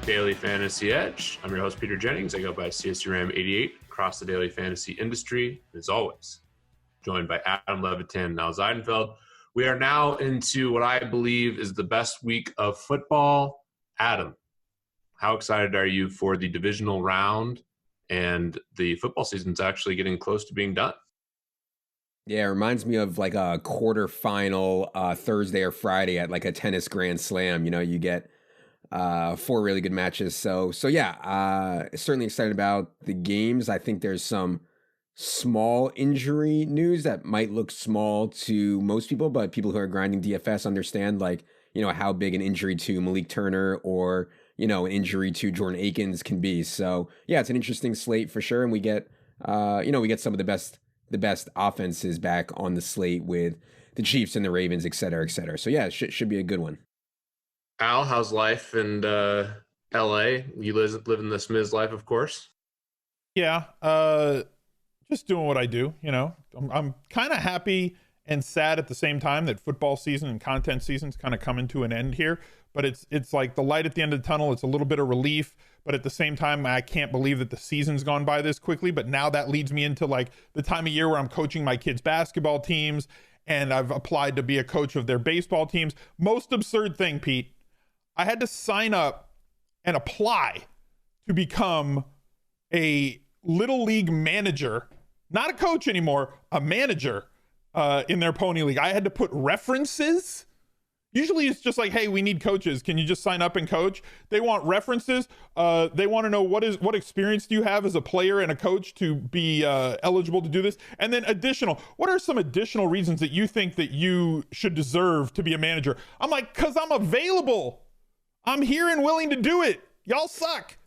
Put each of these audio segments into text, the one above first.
Daily Fantasy Edge. I'm your host, Peter Jennings. I go by CSURAM88 across the daily fantasy industry. As always, joined by Adam Levitan and Al Zeidenfeld. We are now into what I believe is the best week of football. Adam, how excited are you for the divisional round? And the football season's actually getting close to being done. Yeah, it reminds me of like a quarterfinal Thursday or Friday at like a tennis grand slam. You know, you get four really good matches. So yeah, certainly excited about the games. I think there's some small injury news that might look small to most people, but people who are grinding DFS understand, like, you know, how big an injury to Malik Turner or, you know, an injury to Jordan Aikens can be. So yeah, it's an interesting slate for sure. And we get, we get some of the best offenses back on the slate with the Chiefs and the Ravens, et cetera, et cetera. So yeah, it should be a good one. Al, how's life in LA? You living the Smiz life, of course. Yeah, just doing what I do. You know, I'm kind of happy and sad at the same time that football season and content season's kind of coming to an end here. But it's like the light at the end of the tunnel. It's a little bit of relief, but at the same time, I can't believe that the season's gone by this quickly. But now that leads me into like the time of year where I'm coaching my kids' basketball teams, and I've applied to be a coach of their baseball teams. Most absurd thing, Pete. I had to sign up and apply to become a little league manager, not a coach anymore, a manager in their pony league. I had to put references. Usually it's just like, hey, we need coaches. Can you just sign up and coach? They want references. They want to know what experience do you have as a player and a coach to be eligible to do this? And then what are some additional reasons that you think that you should deserve to be a manager? I'm like, because I'm available. I'm here and willing to do it. Y'all suck.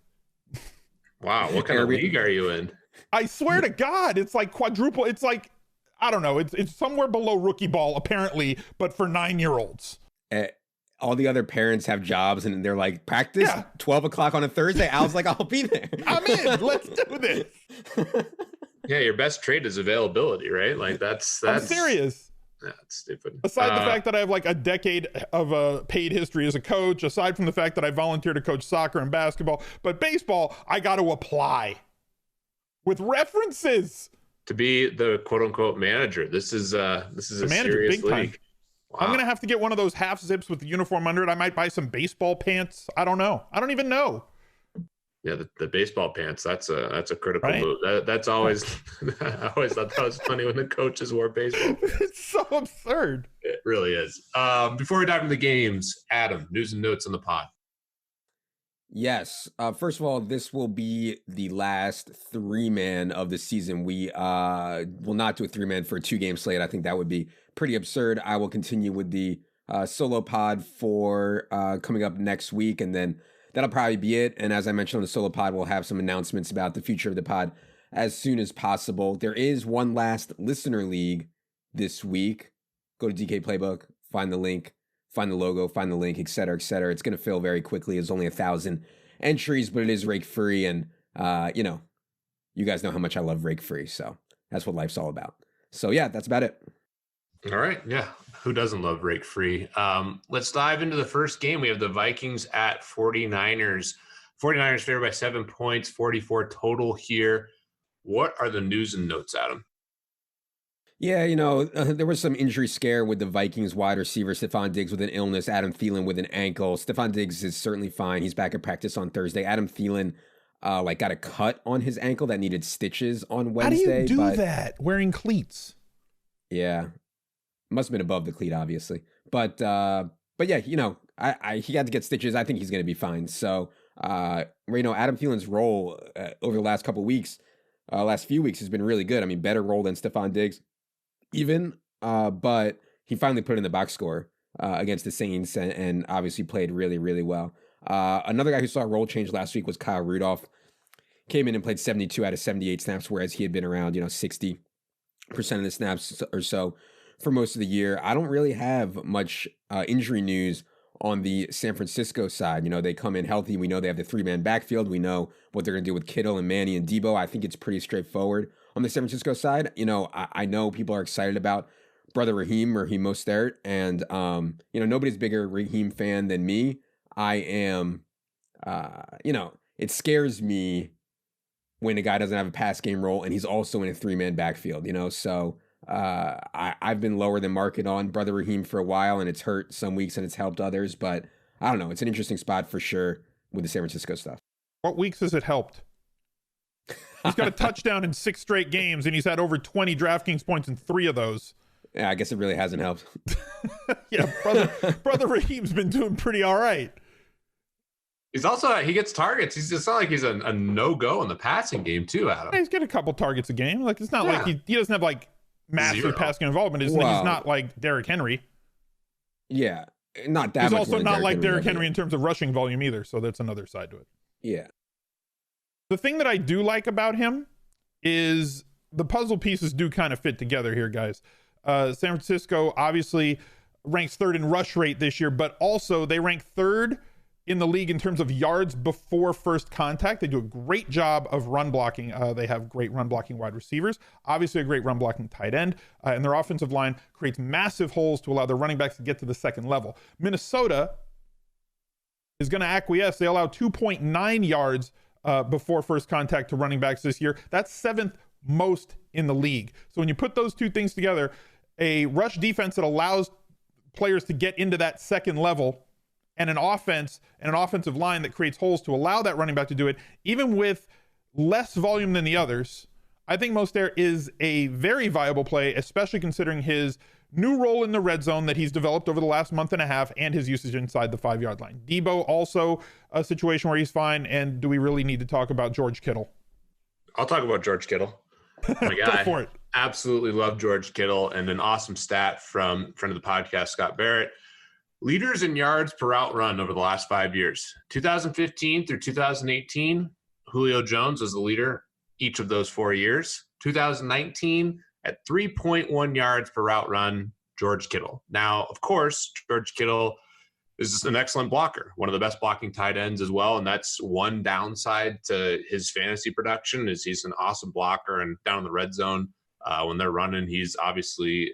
Wow, what kind of league are you in? I swear to God, it's like quadruple. It's like, I don't know. It's somewhere below rookie ball, apparently, but for 9-year-olds. All the other parents have jobs and they're like, practice 12 o'clock on a Thursday. Al's like, I'll be there. I'm in. Let's do this. Yeah, your best trait is availability, right? Like that's I'm serious. That's stupid. Aside the fact that I have like a decade of paid history as a coach, aside from the fact that I volunteer to coach soccer and basketball, but baseball, I got to apply with references to be the quote unquote manager. This is a manager, serious big league. Time. Wow. I'm going to have to get one of those half zips with the uniform under it. I might buy some baseball pants. I don't know. I don't even know. Yeah, the baseball pants, that's a critical move. That's always I always thought that was funny when the coaches wore baseball pants. It's so absurd. It really is. Before we dive into the games, Adam, news and notes on the pod. Yes. First of all, this will be the last 3-man of the season. We will not do a 3-man for a 2-game slate. I think that would be pretty absurd. I will continue with the solo pod for coming up next week, and then that'll probably be it. And as I mentioned on the solo pod, we'll have some announcements about the future of the pod as soon as possible. There is one last listener league this week. Go to DK Playbook, find the link, find the logo, find the link, et cetera, et cetera. It's going to fill very quickly. It's only 1,000 entries, but it is rake free. And, you guys know how much I love rake free. So that's what life's all about. So yeah, that's about it. All right. Yeah. Who doesn't love rake free? Let's dive into the first game. We have the Vikings at 49ers. 49ers favored by 7 points, 44 total here. What are the news and notes, Adam? Yeah, there was some injury scare with the Vikings wide receiver, Stephon Diggs with an illness, Adam Thielen with an ankle. Stephon Diggs is certainly fine. He's back at practice on Thursday. Adam Thielen got a cut on his ankle that needed stitches on Wednesday. How do you do that wearing cleats? Yeah. Must have been above the cleat, obviously. But yeah, he had to get stitches. I think he's going to be fine. So, Adam Thielen's role over the last last few weeks has been really good. I mean, better role than Stephon Diggs, even. But he finally put in the box score against the Saints and obviously played really, really well. Another guy who saw a role change last week was Kyle Rudolph. Came in and played 72 out of 78 snaps, whereas he had been around, 60% of the snaps or so for most of the year. I don't really have much injury news on the San Francisco side. They come in healthy. We know they have the 3-man backfield. We know what they're going to do with Kettle and Manny and Debo. I think it's pretty straightforward on the San Francisco side. I know people are excited about brother Raheem Mostert, and nobody's bigger Raheem fan than me. I am it scares me when a guy doesn't have a pass game role and he's also in a 3-man backfield, so I've been lower than market on Brother Raheem for a while, and it's hurt some weeks and it's helped others, but I don't know. It's an interesting spot for sure with the San Francisco stuff. What weeks has it helped? He's got a touchdown in 6 straight games, and he's had over 20 DraftKings points in 3 of those. Yeah, I guess it really hasn't helped. Yeah, brother Raheem's been doing pretty all right. He's also, he gets targets. It's not like he's a no-go in the passing game too, Adam. Yeah, he's getting a couple targets a game. Like, it's not like he doesn't have like massive passing involvement. He's not like Derrick Henry. Yeah, not that he's much. He's also not like Derrick Henry in terms of rushing volume either, so that's another side to it. Yeah. The thing that I do like about him is the puzzle pieces do kind of fit together here, guys. San Francisco obviously ranks 3rd in rush rate this year, but also they rank 3rd in the league in terms of yards before first contact. They do a great job of run blocking. They have great run blocking wide receivers, obviously a great run blocking tight end, and their offensive line creates massive holes to allow their running backs to get to the second level. Minnesota is going to acquiesce. They allow 2.9 yards before first contact to running backs this year. That's 7th most in the league. So when you put those two things together, a rush defense that allows players to get into that second level, and an offense and an offensive line that creates holes to allow that running back to do it, even with less volume than the others, I think Mostert is a very viable play, especially considering his new role in the red zone that he's developed over the last month and a half and his usage inside the 5-yard line. Debo also a situation where he's fine. And do we really need to talk about George Kittle? I'll talk about George Kittle. My guy. Go for it. Absolutely love George Kittle. And an awesome stat from friend of the podcast, Scott Barrett. Leaders in yards per route run over the last 5 years. 2015 through 2018, Julio Jones was the leader each of those 4 years. 2019, at 3.1 yards per route run, George Kittle. Now, of course, George Kittle is an excellent blocker, one of the best blocking tight ends as well, and that's one downside to his fantasy production is he's an awesome blocker, and down in the red zone, when they're running, he's obviously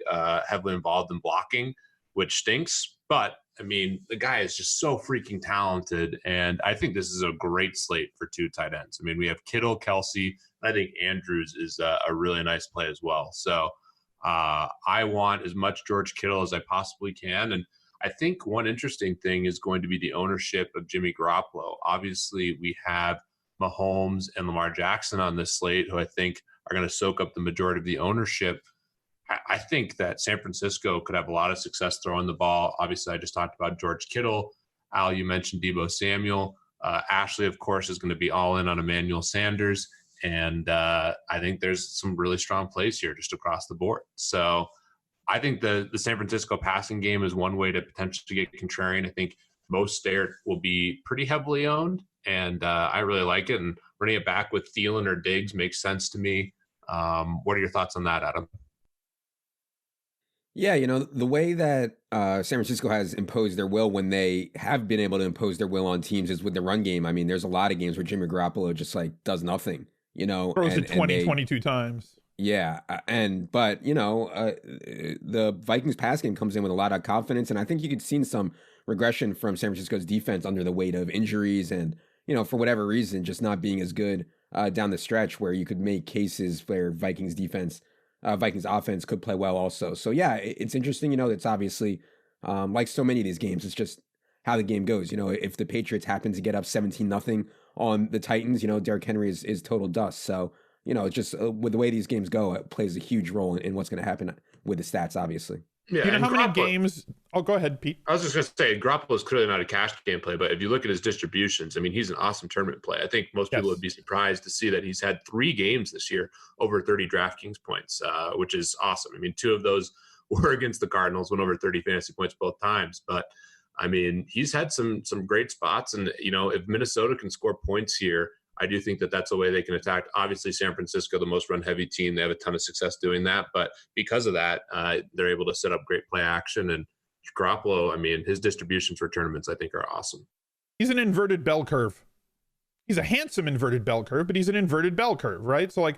heavily involved in blocking, which stinks. But, I mean, the guy is just so freaking talented, and I think this is a great slate for 2 tight ends. I mean, we have Kittle, Kelsey. I think Andrews is a really nice play as well. So I want as much George Kittle as I possibly can, and I think one interesting thing is going to be the ownership of Jimmy Garoppolo. Obviously, we have Mahomes and Lamar Jackson on this slate, who I think are going to soak up the majority of the ownership. I think that San Francisco could have a lot of success throwing the ball. Obviously, I just talked about George Kittle. Al, you mentioned Deebo Samuel. Ashley, of course, is going to be all in on Emmanuel Sanders. And I think there's some really strong plays here just across the board. So I think the San Francisco passing game is one way to potentially get contrarian. I think Mostert will be pretty heavily owned, and I really like it. And running it back with Thielen or Diggs makes sense to me. What are your thoughts on that, Adam? Yeah, the way that San Francisco has imposed their will when they have been able to impose their will on teams is with the run game. I mean, there's a lot of games where Jimmy Garoppolo just does nothing, Throws it 22 times. Yeah. But the Vikings pass game comes in with a lot of confidence. And I think you could see some regression from San Francisco's defense under the weight of injuries and, for whatever reason, just not being as good down the stretch, where you could make cases where Vikings offense could play well also. So yeah, it's interesting. It's obviously like so many of these games, it's just how the game goes. If the Patriots happen to get up 17-0 on the Titans, Derrick Henry is total dust. So, just with the way these games go, it plays a huge role in what's going to happen with the stats, obviously. Yeah, how many games? Oh, go ahead, Pete. I was just going to say, Garoppolo is clearly not a cash game play, but if you look at his distributions, I mean, he's an awesome tournament play. I think most people would be surprised to see that he's had 3 games this year over 30 DraftKings points, which is awesome. I mean, 2 of those were against the Cardinals, went over 30 fantasy points both times. But, I mean, he's had some great spots. And, if Minnesota can score points here, I do think that that's a way they can attack. Obviously, San Francisco, the most run-heavy team, they have a ton of success doing that. But because of that, they're able to set up great play action. And Garoppolo, I mean, his distributions for tournaments, I think, are awesome. He's an inverted bell curve. He's a handsome inverted bell curve, but he's an inverted bell curve, right? So,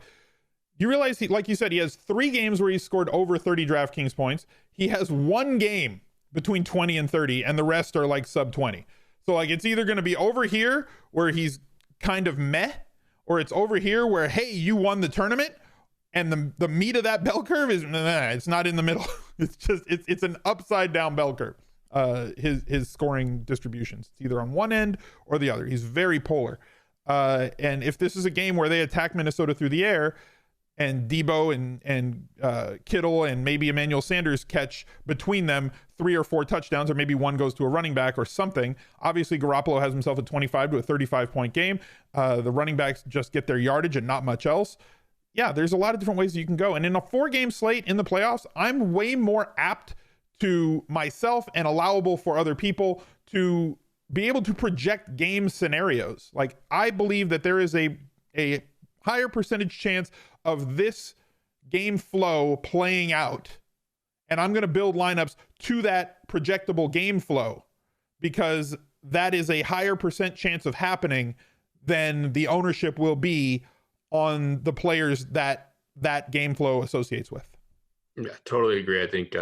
you realize, like you said, he has 3 games where he scored over 30 DraftKings points. He has 1 game between 20 and 30, and the rest are sub 20. So like it's either going to be over here where he's kind of meh, or it's over here where, hey, you won the tournament, and the meat of that bell curve is it's not in the middle. it's an upside down bell curve. His scoring distributions, it's either on one end or the other. He's very polar. And if this is a game where they attack Minnesota through the air, and Debo and Kittle and maybe Emmanuel Sanders catch between them 3 or 4 touchdowns, or maybe one goes to a running back or something. Obviously, Garoppolo has himself a 25 to a 35-point game. The running backs just get their yardage and not much else. Yeah, there's a lot of different ways you can go. And in a 4-game slate in the playoffs, I'm way more apt to myself and allowable for other people to be able to project game scenarios. Like, I believe that there is a higher percentage chance of this game flow playing out, and I'm going to build lineups to that projectable game flow, because that is a higher percent chance of happening than the ownership will be on the players that game flow associates with. Yeah, totally agree. I think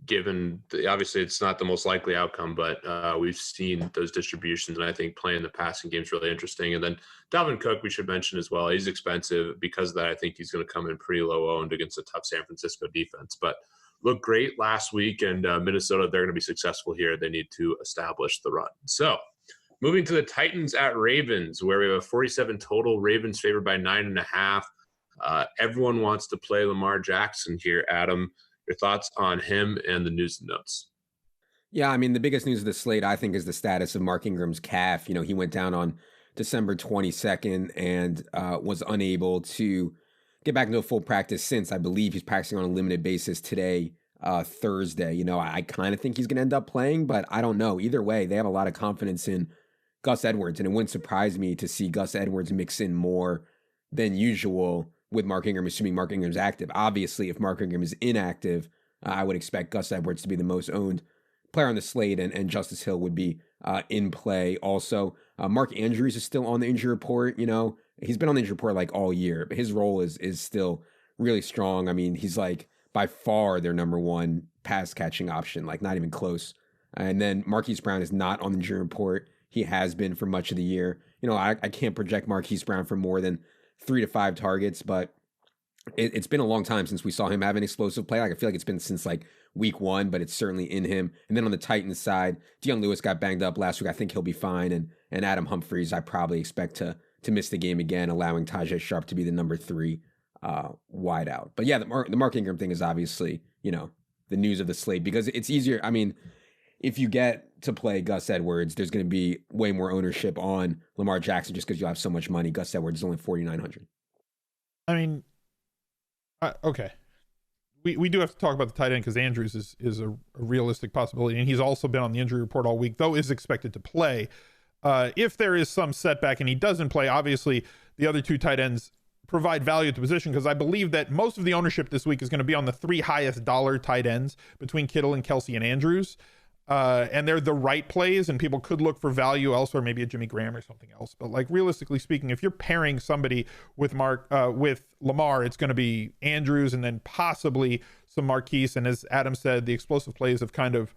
given obviously it's not the most likely outcome, but we've seen those distributions, and I think playing the passing game is really interesting. And then Dalvin Cook, we should mention as well. He's expensive. Because of that, I think he's going to come in pretty low owned against a tough San Francisco defense, but looked great last week. And Minnesota, they're going to be successful here. They need to establish the run. So moving to the Titans at Ravens, where we have a 47 total. Ravens favored by 9.5. Everyone wants to play Lamar Jackson here. Adam, your thoughts on him and the news and notes? Yeah, I mean, the biggest news of the slate, I think, is the status of Mark Ingram's calf. You know, he went down on December 22nd and was unable to get back into a full practice since. I believe he's practicing on a limited basis today, Thursday. You know, I kind of think he's going to end up playing, but I don't know. Either way, they have a lot of confidence in Gus Edwards, and it wouldn't surprise me to see Gus Edwards mix in more than usual with Mark Ingram, assuming Mark Ingram's active. Obviously, if Mark Ingram is inactive, I would expect Gus Edwards to be the most owned player on the slate, and Justice Hill would be in play. Also, Mark Andrews is still on the injury report. You know, he's been on the injury report like all year, but his role is still really strong. I mean, he's like by far their number one pass catching option, like not even close. And then Marquis Brown is not on the injury report. He has been for much of the year. You know, I can't project Marquis Brown for more than 3 to 5 targets, but it's been a long time since we saw him have an explosive play. Like, I feel like it's been since like week 1, but it's certainly in him. And then on the Titans side, Deion Lewis got banged up last week. I think he'll be fine. And Adam Humphries, I probably expect to miss the game again, allowing Tajay Sharp to be the number 3 wide out. But yeah, the Mark Ingram thing is obviously, you know, the news of the slate, because it's easier. I mean, if you get to play Gus Edwards, there's going to be way more ownership on Lamar Jackson just because you have so much money. Gus Edwards is only 4,900. I mean, okay. We do have to talk about the tight end, because Andrews is a realistic possibility, and he's also been on the injury report all week, though is expected to play. If there is some setback and he doesn't play, obviously the other 2 tight ends provide value at the position, because I believe that most of the ownership this week is going to be on the 3 highest dollar tight ends between Kittle and Kelsey and Andrews. And they're the right plays, and people could look for value elsewhere, maybe a Jimmy Graham or something else. But like, realistically speaking, if you're pairing somebody with Lamar, it's going to be Andrews and then possibly some Marquise. And as Adam said, the explosive plays have kind of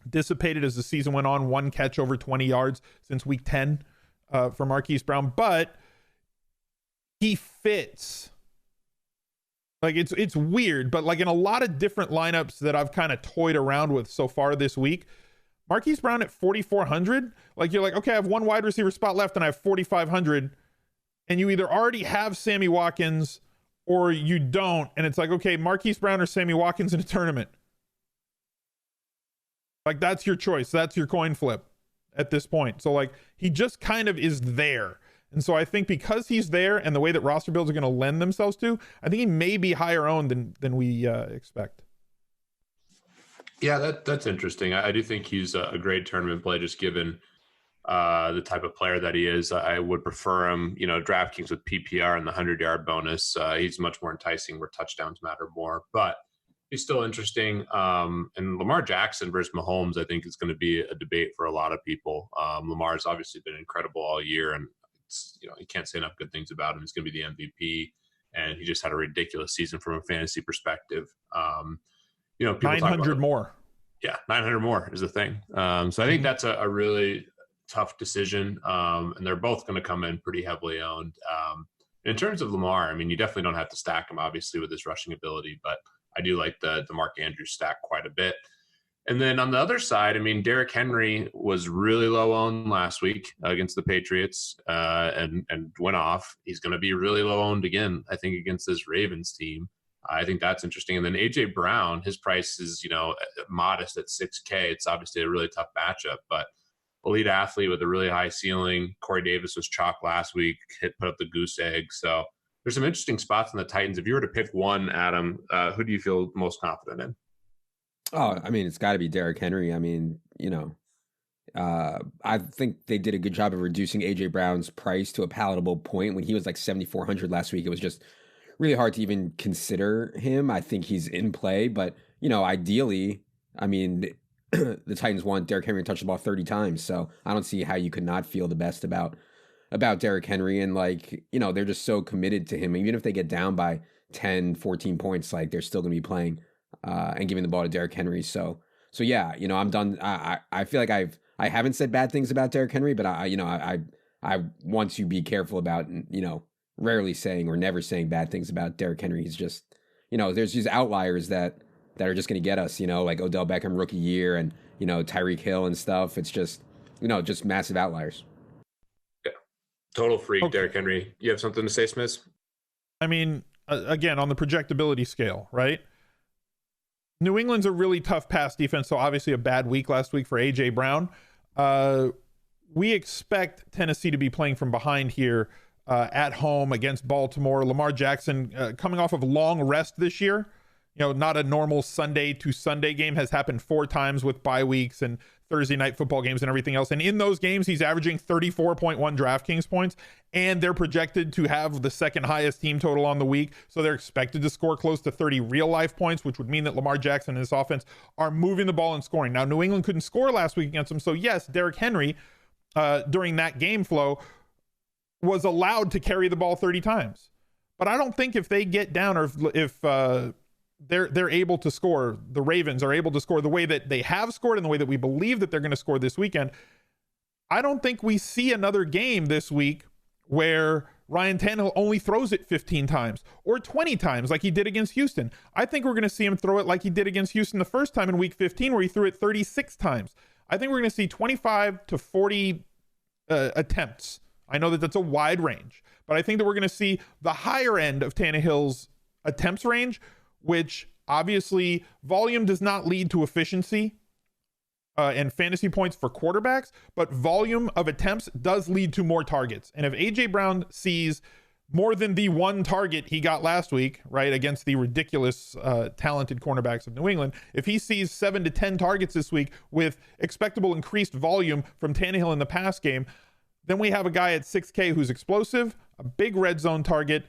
dissipated as the season went on. 1 catch over 20 yards since week 10 for Marquise Brown, but he fits. Like, it's weird, but like in a lot of different lineups that I've kind of toyed around with so far this week, Marquise Brown at 4,400, like, you're like, okay, I have 1 wide receiver spot left and I have 4,500, and you either already have Sammy Watkins or you don't, and it's like, okay, Marquise Brown or Sammy Watkins in a tournament. Like, that's your choice. That's your coin flip at this point. So like, he just kind of is there. And so I think because he's there and the way that roster builds are going to lend themselves to, I think he may be higher owned than we expect. Yeah, that's interesting. I do think he's a great tournament play, just given the type of player that he is. I would prefer him, you know, DraftKings with PPR and the 100-yard bonus. He's much more enticing where touchdowns matter more, but he's still interesting. And Lamar Jackson versus Mahomes, I think, is going to be a debate for a lot of people. Lamar's obviously been incredible all year, and you know, you can't say enough good things about him. He's going to be the MVP, and he just had a ridiculous season from a fantasy perspective. You know, people 900 more. Yeah, 900 more is the thing. So I think that's a really tough decision, and they're both going to come in pretty heavily owned. In terms of Lamar, I mean, you definitely don't have to stack him, obviously, with his rushing ability, but I do like the Mark Andrews stack quite a bit. And then on the other side, I mean, Derrick Henry was really low owned last week against the Patriots and went off. He's going to be really low owned again, I think, against this Ravens team. I think that's interesting. And then AJ Brown, his price is, modest at $6K. It's obviously a really tough matchup, but elite athlete with a really high ceiling. Corey Davis was chalk last week, put up the goose egg. So there's some interesting spots in the Titans. If you were to pick one, Adam, who do you feel most confident in? Oh, I mean, it's got to be Derrick Henry. I mean, I think they did a good job of reducing AJ Brown's price to a palatable point. When he was like 7,400 last week, it was just really hard to even consider him. I think he's in play, but ideally, I mean, the Titans want Derrick Henry to touch the ball 30 times. So I don't see how you could not feel the best about Derrick Henry. And they're just so committed to him. Even if they get down by 10, 14 points, they're still going to be playing and giving the ball to Derrick Henry. So yeah, I'm done. I feel like I haven't said bad things about Derrick Henry, but I want to be careful about, rarely saying or never saying bad things about Derrick Henry. He's just, there's these outliers that are just going to get us, like Odell Beckham rookie year and, Tyreek Hill and stuff. It's just, just massive outliers. Yeah. Total freak, okay. Derrick Henry. You have something to say, Smith? I mean, again, on the projectability scale, right? New England's a really tough pass defense, so obviously a bad week last week for A.J. Brown. We expect Tennessee to be playing from behind here at home against Baltimore. Lamar Jackson coming off of a long rest this year. Not a normal Sunday to Sunday game, has happened 4 times with bye weeks and Thursday night football games and everything else. And in those games, he's averaging 34.1 DraftKings points, and they're projected to have the second highest team total on the week. So they're expected to score close to 30 real life points, which would mean that Lamar Jackson and his offense are moving the ball and scoring. Now, New England couldn't score last week against them. So yes, Derrick Henry during that game flow was allowed to carry the ball 30 times. But I don't think if they get down, or if they're able to score, the Ravens are able to score the way that they have scored and the way that we believe that they're going to score this weekend, I don't think we see another game this week where Ryan Tannehill only throws it 15 times or 20 times like he did against Houston. I think we're going to see him throw it like he did against Houston the first time in week 15, where he threw it 36 times. I think we're going to see 25 to 40 attempts. I know that that's a wide range, but I think that we're going to see the higher end of Tannehill's attempts range, which obviously volume does not lead to efficiency and fantasy points for quarterbacks, but volume of attempts does lead to more targets. And if AJ Brown sees more than the one target he got last week, right, against the ridiculous talented cornerbacks of New England, if he sees 7 to 10 targets this week with expectable increased volume from Tannehill in the pass game, then we have a guy at 6K who's explosive, a big red zone target,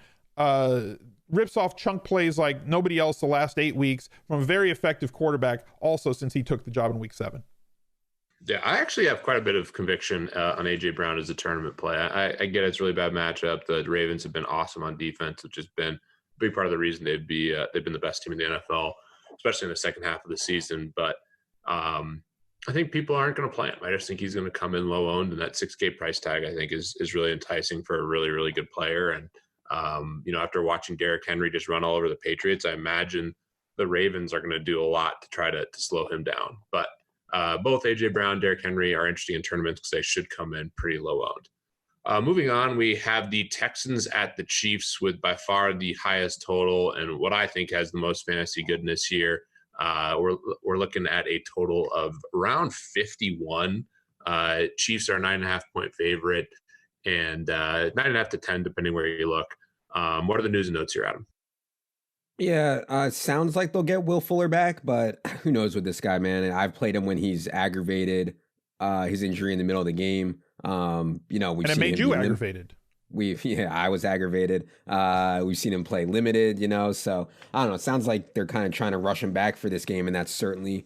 rips off chunk plays like nobody else the last 8 weeks from a very effective quarterback also since he took the job in week 7. Yeah, I actually have quite a bit of conviction on A.J. Brown as a tournament play. I get it's a really bad matchup. The Ravens have been awesome on defense, which has been a big part of the reason they've been the best team in the NFL, especially in the second half of the season. But I think people aren't going to play him. I just think he's going to come in low owned, and that 6K price tag I think is really enticing for a really, really good player. And after watching Derrick Henry just run all over the Patriots, I imagine the Ravens are going to do a lot to try to slow him down. But both A.J. Brown, Derrick Henry are interesting in tournaments because they should come in pretty low owned. Moving on, we have the Texans at the Chiefs with by far the highest total and what I think has the most fantasy goodness here. We're looking at a total of around 51. Chiefs are a 9.5 point favorite and 9.5 to 10, depending where you look. What are the news and notes here, Adam? Yeah, sounds like they'll get Will Fuller back, but who knows with this guy, man. And I've played him when he's aggravated his injury in the middle of the game. We've and it made you aggravated. I was aggravated. We've seen him play limited, so I don't know. It sounds like they're kind of trying to rush him back for this game, and that's certainly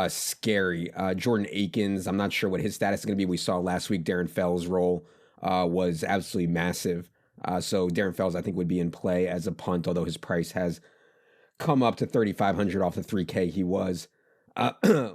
scary. Jordan Aikens, I'm not sure what his status is going to be. We saw last week Darren Fells' role was absolutely massive. So Darren Fells, I think, would be in play as a punt, although his price has come up to 3,500 off the 3K he was.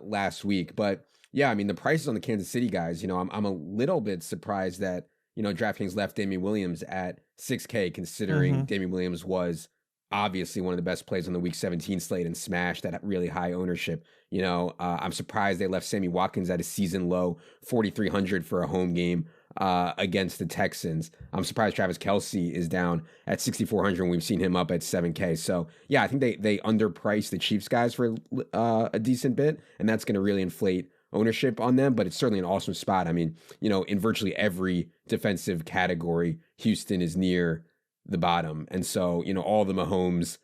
last week. But yeah, I mean, the prices on the Kansas City guys, I'm a little bit surprised that, DraftKings left Damian Williams at 6K, considering Damian Williams was obviously one of the best plays on the Week 17 slate and smashed at really high ownership. I'm surprised they left Sammy Watkins at a season low 4,300 for a home game against the Texans. I'm surprised Travis Kelce is down at 6,400 when we've seen him up at 7K. So yeah, I think they underpriced the Chiefs guys for a decent bit, and that's going to really inflate ownership on them, but it's certainly an awesome spot. I mean, in virtually every defensive category, Houston is near the bottom. And so, all the Mahomes,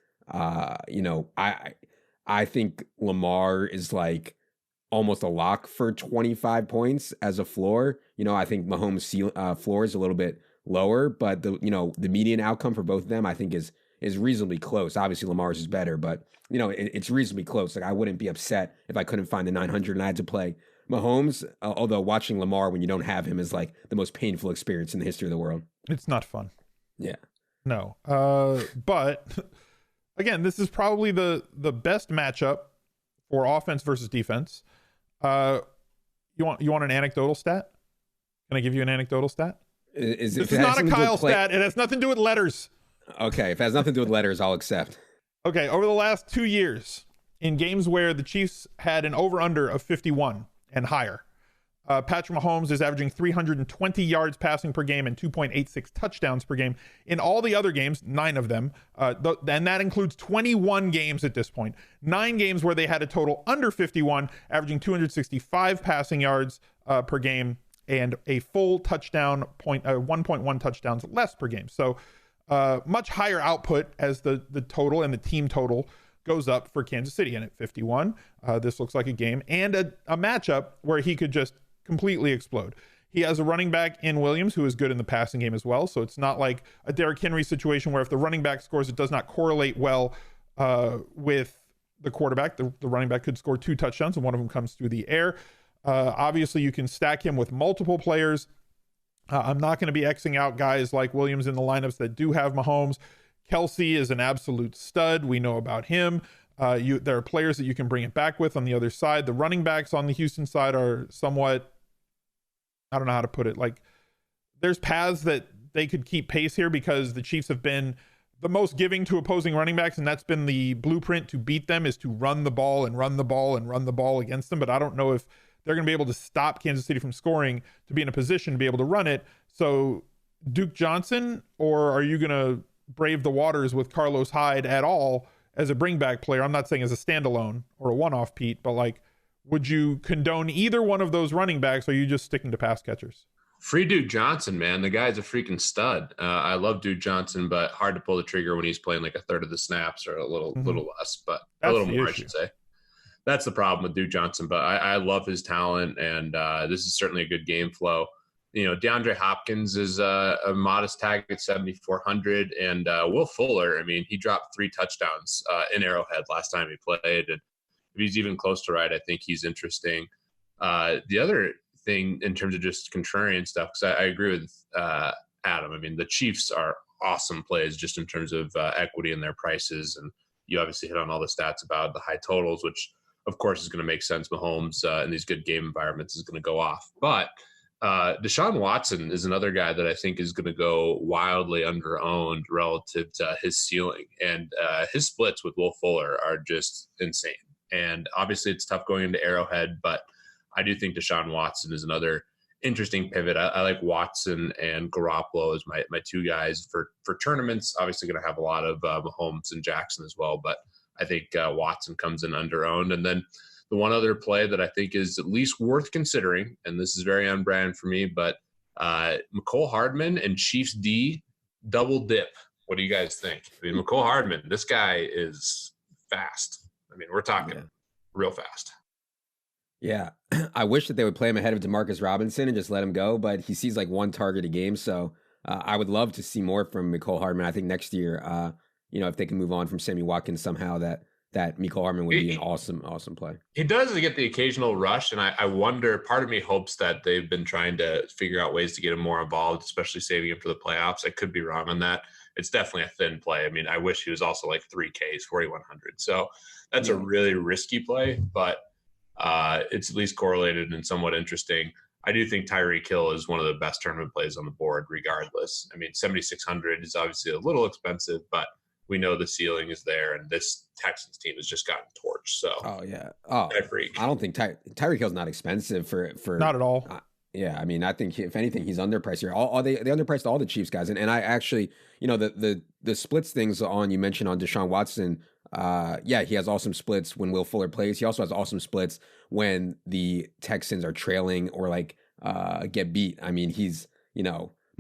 I think Lamar is like almost a lock for 25 points as a floor. I think Mahomes' floor is a little bit lower, but the median outcome for both of them, I think is reasonably close. Obviously Lamar's is better, but it's reasonably close. Like I wouldn't be upset if I couldn't find the 900 and I had to play Mahomes, although watching Lamar when you don't have him is like the most painful experience in the history of the world. It's not fun. Yeah. No. But again, this is probably the best matchup for offense versus defense. You want an anecdotal stat? Can I give you an anecdotal stat? This is not a Kyle stat. It has nothing to do with letters. Okay, if it has nothing to do with letters, I'll accept. Okay, over the last 2 years, in games where the Chiefs had an over-under of 51 and higher, Patrick Mahomes is averaging 320 yards passing per game and 2.86 touchdowns per game. In all the other games, 9 of them, and that includes 21 games at this point, 9 games where they had a total under 51, averaging 265 passing yards per game and a full touchdown 1.1 touchdowns less per game. So much higher output as the total and the team total goes up for Kansas City. And at 51, this looks like a game and a matchup where he could just completely explode. He has a running back in Williams who is good in the passing game as well. So it's not like a Derrick Henry situation where if the running back scores, it does not correlate well with the quarterback. The running back could score 2 touchdowns and one of them comes through the air. Obviously, you can stack him with multiple players. I'm not going to be Xing out guys like Williams in the lineups that do have Mahomes. Kelce is an absolute stud. We know about him. There are players that you can bring it back with on the other side. The running backs on the Houston side are somewhat, I don't know how to put it. Like there's paths that they could keep pace here because the Chiefs have been the most giving to opposing running backs, and that's been the blueprint to beat them, is to run the ball and run the ball and run the ball against them. But I don't know if they're going to be able to stop Kansas City from scoring to be in a position to be able to run it. So Duke Johnson, or are you going to brave the waters with Carlos Hyde at all as a bring back player? I'm not saying as a standalone or a one-off, Pete, but like, would you condone either one of those running backs, or are you just sticking to pass catchers? Free Duke Johnson, man. The guy's a freaking stud. I love Duke Johnson, but hard to pull the trigger when he's playing like a third of the snaps or a little less, but that's a little more, issue. I should say. That's the problem with Duke Johnson, but I love his talent, and this is certainly a good game flow. DeAndre Hopkins is a modest tag at 7,400, and Will Fuller, I mean, he dropped 3 touchdowns in Arrowhead last time he played, and if he's even close to right, I think he's interesting. The other thing in terms of just contrarian stuff, because I agree with Adam. I mean, the Chiefs are awesome plays just in terms of equity in their prices, and you obviously hit on all the stats about the high totals, which of course is going to make sense. Mahomes in these good game environments is going to go off, but Deshaun Watson is another guy that I think is going to go wildly under-owned relative to his ceiling, and his splits with Will Fuller are just insane. And obviously it's tough going into Arrowhead, but I do think Deshaun Watson is another interesting pivot. I like Watson and Garoppolo as my 2 guys for tournaments. Obviously going to have a lot of Mahomes and Jackson as well, but I think Watson comes in under-owned. And then the one other play that I think is at least worth considering, and this is very on brand for me, but Mecole Hardman and Chiefs D double dip. What do you guys think? I mean, Mecole Hardman, this guy is fast. I mean, we're talking real fast. Yeah. I wish that they would play him ahead of Demarcus Robinson and just let him go, but he sees like 1 target a game. So I would love to see more from Mecole Hardman. I think next year, if they can move on from Sammy Watkins somehow, that Mecole Hardman would be an awesome play. He does get the occasional rush, and I wonder, part of me hopes that they've been trying to figure out ways to get him more involved, especially saving him for the playoffs. I could be wrong on that. It's definitely a thin play. I mean, I wish he was also like 3Ks, 4,100. So that's a really risky play, but it's at least correlated and somewhat interesting. I do think Tyreek Hill is one of the best tournament plays on the board regardless. I mean, 7,600 is obviously a little expensive, but we know the ceiling is there, and this Texans team has just gotten torched. So, oh yeah, I don't think Tyreek Hill's not expensive for not at all. Yeah, I mean, I think if anything, he's underpriced here. They underpriced all the Chiefs guys, and I actually, the splits things on you mentioned on Deshaun Watson. Yeah, he has awesome splits when Will Fuller plays. He also has awesome splits when the Texans are trailing or get beat. I mean,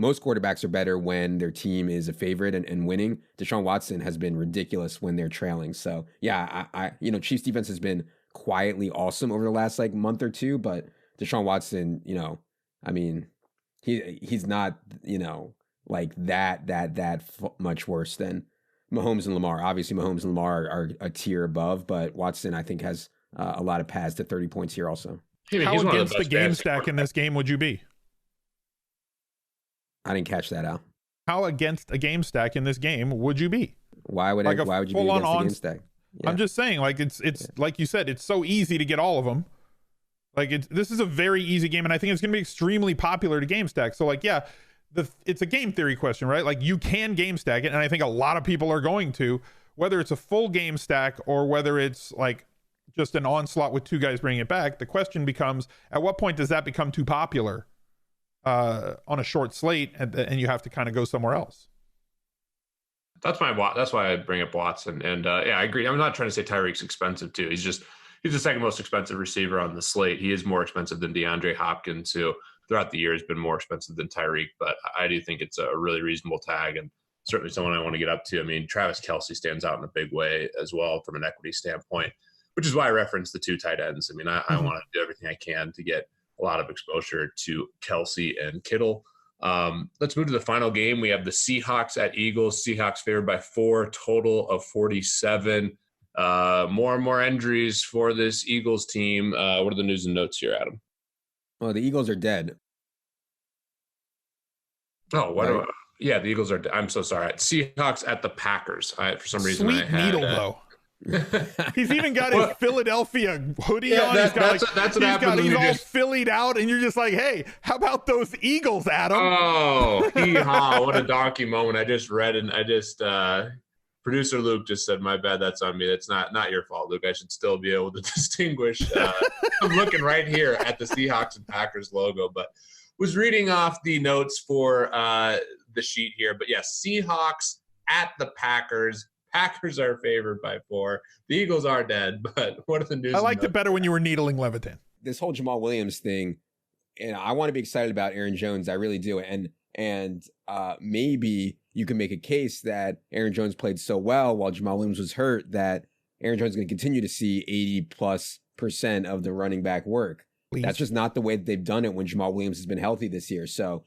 most quarterbacks are better when their team is a favorite and winning. Deshaun Watson has been ridiculous when they're trailing. So yeah, Chiefs defense has been quietly awesome over the last month or two, but Deshaun Watson, I mean, he's not, that much worse than Mahomes and Lamar. Obviously, Mahomes and Lamar are a tier above, but Watson, I think, has a lot of paths to 30 points here also. How against the game stack in this game would you be? I didn't catch that, Al. How against a game stack in this game would you be? Why would you be against the game stack? Yeah. I'm just saying, it's like you said, it's so easy to get all of them. This is a very easy game, and I think it's going to be extremely popular to game stack. So, it's a game theory question, right? You can game stack it, and I think a lot of people are going to, whether it's a full game stack or whether it's just an onslaught with two guys bringing it back. The question becomes, at what point does that become too popular on a short slate, and you have to kind of go somewhere else? That's why I bring up Watson, and I agree. I'm not trying to say Tyreek's expensive too. He's the second most expensive receiver on the slate. He is more expensive than DeAndre Hopkins, who throughout the year has been more expensive than Tyreek, but I do think it's a really reasonable tag and certainly someone I want to get up to. I mean, Travis Kelce stands out in a big way as well from an equity standpoint, which is why I referenced the two tight ends. I mean, I want to do everything I can to get a lot of exposure to Kelce and Kittle. Let's move to the final game. We have the Seahawks at Eagles. Seahawks favored by 4, total of 47. More and more injuries for this Eagles team. What are the news and notes here, Adam? Well, the Eagles are dead. Oh, the Eagles are. I'm so sorry. Seahawks at the Packers. For some reason, Sweet needle though. He's even got his Philadelphia hoodie on. That's what happened. He's all Phillied out, and you're just like, hey, how about those Eagles, Adam? Oh, hee-haw. What a donkey moment. I just read and producer Luke just said, my bad, that's on me. That's not your fault, Luke. I should still be able to distinguish. I'm looking right here at the Seahawks and Packers logo, but was reading off the notes for the sheet here. But yes, Seahawks at the Packers. Packers are favored by 4. The Eagles are dead, but what are the news? I liked it better when you were needling Levitan. This whole Jamal Williams thing, and I want to be excited about Aaron Jones. I really do. And maybe you can make a case that Aaron Jones played so well while Jamal Williams was hurt that Aaron Jones is going to continue to see 80+% of the running back work. Please. That's just not the way that they've done it when Jamal Williams has been healthy this year. So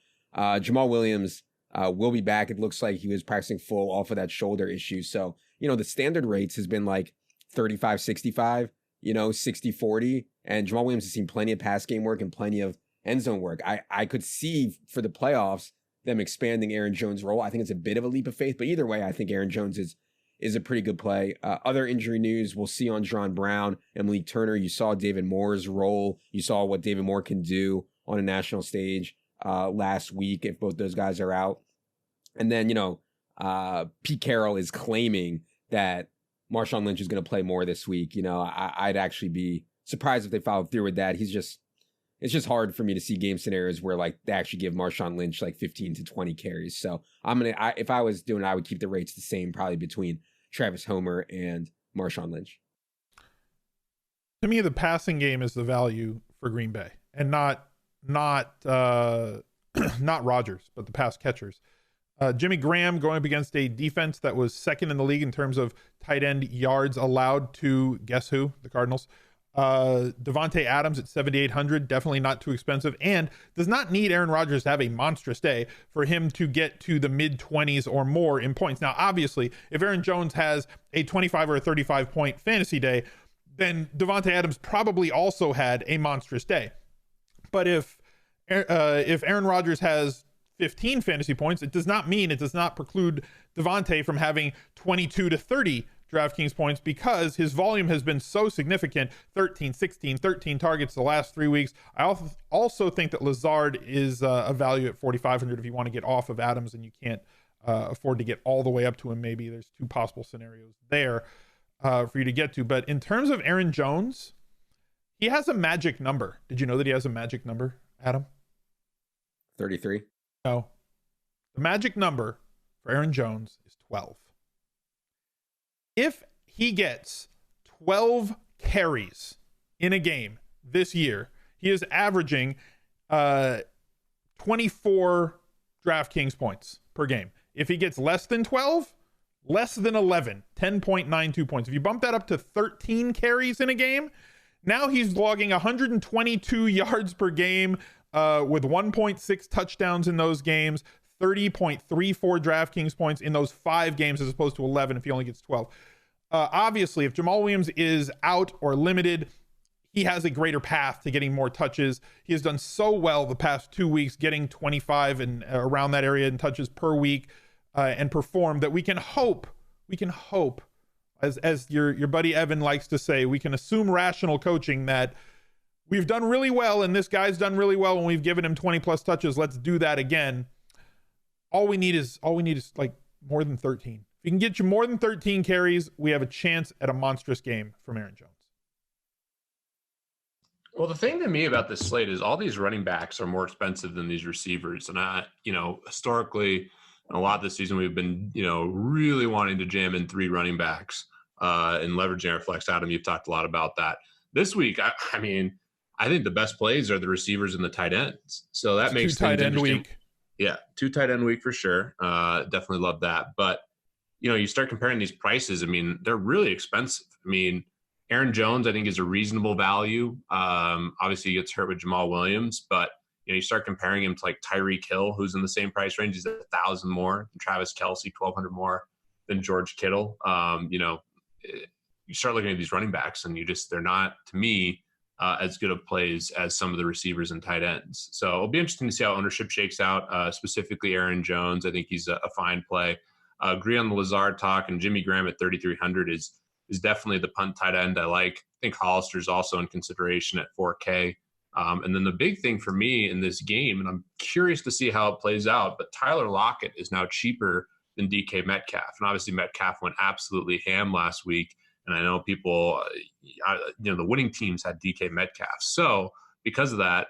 Jamal Williams will be back. It looks like he was practicing full off of that shoulder issue. So, the standard rates has been 35-65, 60-40. And Jamal Williams has seen plenty of pass game work and plenty of end zone work. I could see for the playoffs them expanding Aaron Jones' role. I think it's a bit of a leap of faith, but either way, I think Aaron Jones is a pretty good play. Other injury news, we'll see on John Brown and Malik Turner. You saw David Moore's role. You saw what David Moore can do on a national stage last week if both those guys are out. And then, Pete Carroll is claiming that Marshawn Lynch is going to play more this week. I'd actually be surprised if they followed through with that. It's just hard for me to see game scenarios where they actually give Marshawn Lynch 15 to 20 carries. So if I was doing it, I would keep the rates the same, probably between Travis Homer and Marshawn Lynch. To me, the passing game is the value for Green Bay, and not Rodgers, but the pass catchers. Jimmy Graham going up against a defense that was second in the league in terms of tight end yards allowed to guess who? The Cardinals. Devontae Adams at 7,800, definitely not too expensive, and does not need Aaron Rodgers to have a monstrous day for him to get to the mid-20s or more in points. Now, obviously, if Aaron Jones has a 25 or a 35 point fantasy day, then Devontae Adams probably also had a monstrous day. But if Aaron Rodgers has 15 fantasy points, it does not preclude Devontae from having 22 to 30 DraftKings points because his volume has been so significant. 13, 16, 13 targets the last 3 weeks. I also think that Lazard is a value at 4,500 if you want to get off of Adams and you can't afford to get all the way up to him. Maybe there's two possible scenarios there for you to get to. But in terms of Aaron Jones, he has a magic number. Did you know that he has a magic number, Adam? 33. No. The magic number for Aaron Jones is 12. If he gets 12 carries in a game this year, he is averaging 24 DraftKings points per game. If he gets less than 12, less than 11, 10.92 points. If you bump that up to 13 carries in a game, now he's logging 122 yards per game with 1.6 touchdowns in those games, 30.34 DraftKings points in those 5 games as opposed to 11 if he only gets 12. Obviously, if Jamal Williams is out or limited, he has a greater path to getting more touches. He has done so well the past 2 weeks, getting 25 and around that area in touches per week and perform that we can hope, as your buddy Evan likes to say, we can assume rational coaching that we've done really well and this guy's done really well when we've given him 20 plus touches. Let's do that again. All we need is like more than 13. If we can get you more than 13 carries, we have a chance at a monstrous game from Aaron Jones. Well, the thing to me about this slate is all these running backs are more expensive than these receivers. And historically, in a lot of this season, we've been, really wanting to jam in 3 running backs and leveraging our flex. Adam, you've talked a lot about that. This week, I think the best plays are the receivers and the tight ends. So that makes 2 tight end week. Yeah, 2 tight end week for sure. Definitely love that. But, you start comparing these prices. They're really expensive. Aaron Jones, I think, is a reasonable value. Obviously, he gets hurt with Jamal Williams, but you start comparing him to like Tyreek Hill, who's in the same price range. He's 1,000 more. And Travis Kelce, 1,200 more than George Kittle. You start looking at these running backs, and they're not, to me, as good of plays as some of the receivers and tight ends. So it'll be interesting to see how ownership shakes out. Specifically, Aaron Jones, I think he's a fine play. Agree on the Lazard talk, and Jimmy Graham at 3,300 is definitely the punt tight end I like. I think Hollister's also in consideration at 4K. And then the big thing for me in this game, and I'm curious to see how it plays out, but Tyler Lockett is now cheaper than DK Metcalf. And obviously Metcalf went absolutely ham last week. And I know people, the winning teams had DK Metcalf. So because of that,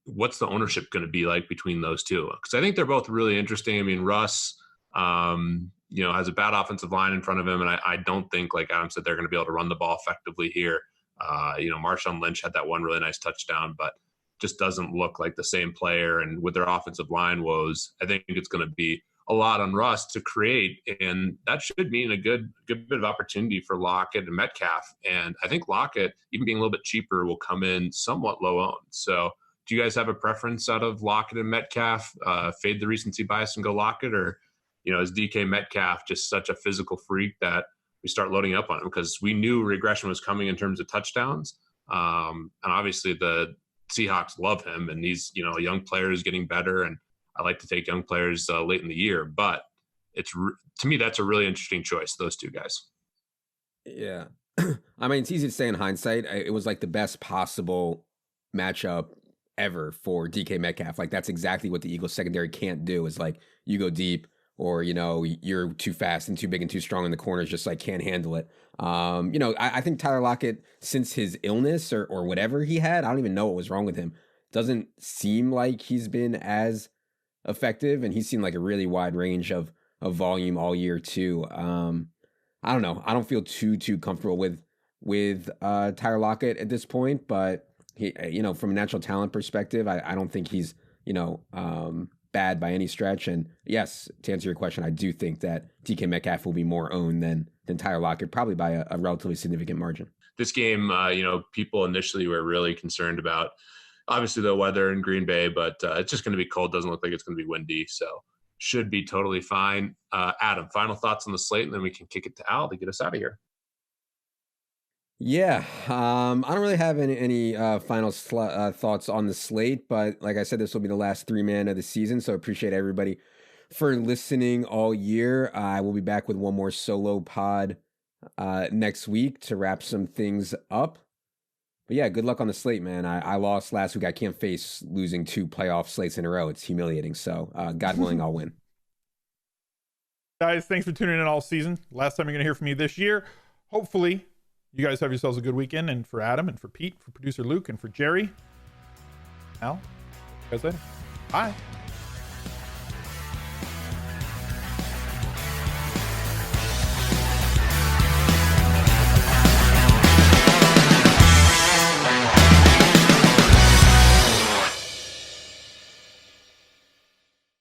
what's the ownership going to be like between those two? Because I think they're both really interesting. Russ, has a bad offensive line in front of him, and I don't think, like Adam said, they're going to be able to run the ball effectively here. Marshawn Lynch had that one really nice touchdown, but just doesn't look like the same player. And with their offensive line woes, I think it's going to be a lot on Russ to create, and that should mean a good bit of opportunity for Lockett and Metcalf. And I think Lockett, even being a little bit cheaper, will come in somewhat low owned. So do you guys have a preference out of Lockett and Metcalf? Fade the recency bias and go Lockett, or is DK Metcalf just such a physical freak that we start loading up on him? Because we knew regression was coming in terms of touchdowns. And obviously the Seahawks love him, and he's, a young player who's getting better. And I like to take young players late in the year, but to me, that's a really interesting choice, those two guys. Yeah. It's easy to say in hindsight. It was like the best possible matchup ever for DK Metcalf. Like, that's exactly what the Eagles secondary can't do, is like you go deep, or, you're too fast and too big and too strong in the corners, just like can't handle it. I think Tyler Lockett, since his illness or whatever he had, I don't even know what was wrong with him, doesn't seem like he's been as effective, and he's seen like a really wide range of volume all year too. I don't know. I don't feel too comfortable with Tyler Lockett at this point, but he, from a natural talent perspective, I don't think he's, bad by any stretch. And yes, to answer your question, I do think that DK Metcalf will be more owned than Tyler Lockett, probably by a relatively significant margin. This game, people initially were really concerned about, obviously, the weather in Green Bay, but it's just going to be cold. Doesn't look like it's going to be windy, so should be totally fine. Adam, final thoughts on the slate, and then we can kick it to Al to get us out of here. Yeah, I don't really have any final thoughts on the slate, but like I said, this will be the last 3-man of the season, so I appreciate everybody for listening all year. I will be back with one more solo pod next week to wrap some things up. But yeah, good luck on the slate, man. I lost last week. I can't face losing 2 playoff slates in a row. It's humiliating. So God willing, I'll win. Guys, thanks for tuning in all season. Last time you're going to hear from me this year. Hopefully, you guys have yourselves a good weekend. And for Adam and for Pete, for producer Luke, and for Jerry, Al, you guys later. Bye.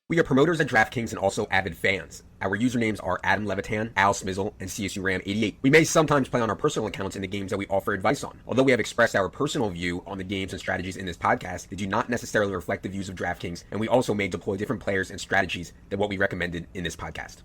We are promoters at DraftKings and also avid fans. Our usernames are Adam Levitan, Al Smizzle, and CSU Ram 88. We may sometimes play on our personal accounts in the games that we offer advice on. Although we have expressed our personal view on the games and strategies in this podcast, they do not necessarily reflect the views of DraftKings, and we also may deploy different players and strategies than what we recommended in this podcast.